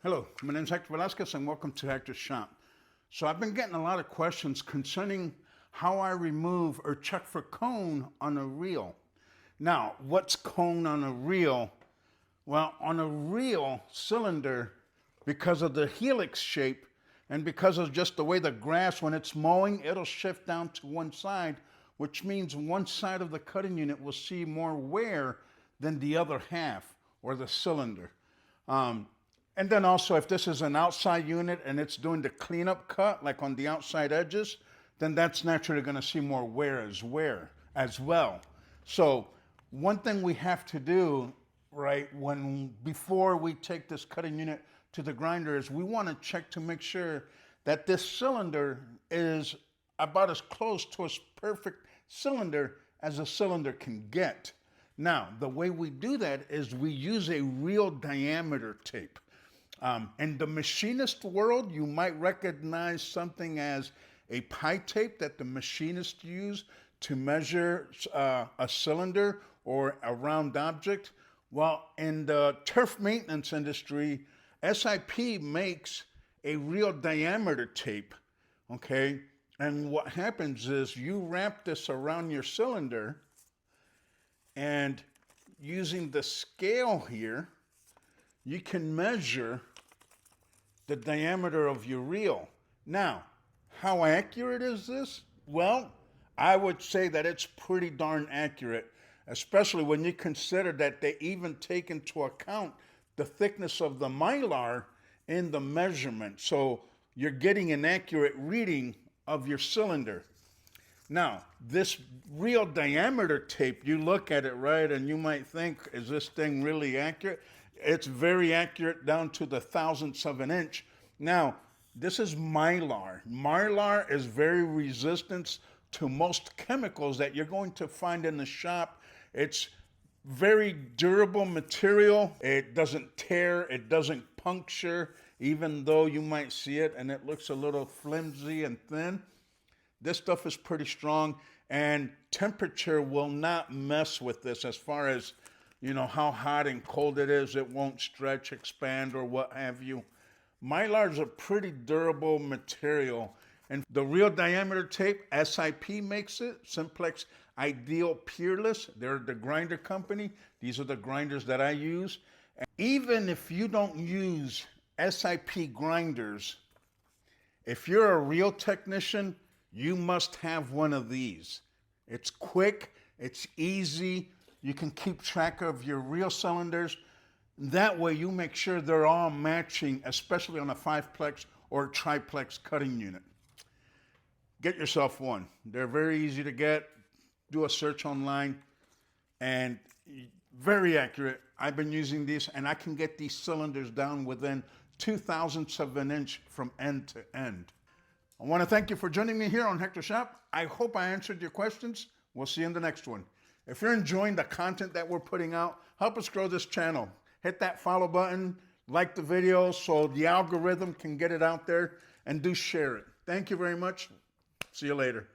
Hello, my name is Hector Velasquez and welcome to Hector's Shop. So I've been getting a lot of questions concerning how I remove or check for cone on a reel. Now, what's cone on a reel? Well, on a reel cylinder, because of the helix shape and because of just the way the grass, when it's mowing, it'll shift down to one side, which means one side of the cutting unit will see more wear than the other half or the cylinder. And then also, if this is an outside unit and it's doing the cleanup cut, like on the outside edges, then that's naturally going to see more wear as well. So one thing we have to do, right, before we take this cutting unit to the grinder is we want to check to make sure that this cylinder is about as close to a perfect cylinder as a cylinder can get. Now, the way we do that is we use a real diameter tape. In the machinist world, you might recognize something as a pie tape that the machinists use to measure a cylinder or a round object. Well, in the turf maintenance industry, SIP makes a real diameter tape, okay? And what happens is you wrap this around your cylinder and using the scale here, you can measure the diameter of your reel. Now, how accurate is this? Well, I would say that it's pretty darn accurate, especially when you consider that they even take into account the thickness of the Myar in the measurement. So you're getting an accurate reading of your cylinder. Now, this real diameter tape, you look at it, right, and you might think, is this thing really accurate? It's very accurate down to the thousandths of an inch. Now, this is Mylar. Mylar is very resistant to most chemicals that you're going to find in the shop. It's very durable material. It doesn't tear, it doesn't puncture, even though you might see it and it looks a little flimsy and thin. This stuff is pretty strong, and temperature will not mess with this as far as, you know, how hot and cold it is. It won't stretch, expand, or what have you. Mylar is a pretty durable material. And the real diameter tape, SIP makes it, Simplex Ideal Peerless. They're the grinder company. These are the grinders that I use. And even if you don't use SIP grinders, if you're a reel technician, you must have one of these. It's quick, it's easy. You can keep track of your reel cylinders. That way you make sure they're all matching, especially on a 5-plex or triplex cutting unit. Get yourself one. They're very easy to get. Do a search online and very accurate. I've been using these and I can get these cylinders down within 0.02 of an inch from end to end. I want to thank you for joining me here on Hector Shop. I hope I answered your questions. We'll see you in the next one. If you're enjoying the content that we're putting out, help us grow this channel. Hit that follow button, like the video so the algorithm can get it out there, and do share it. Thank you very much. See you later.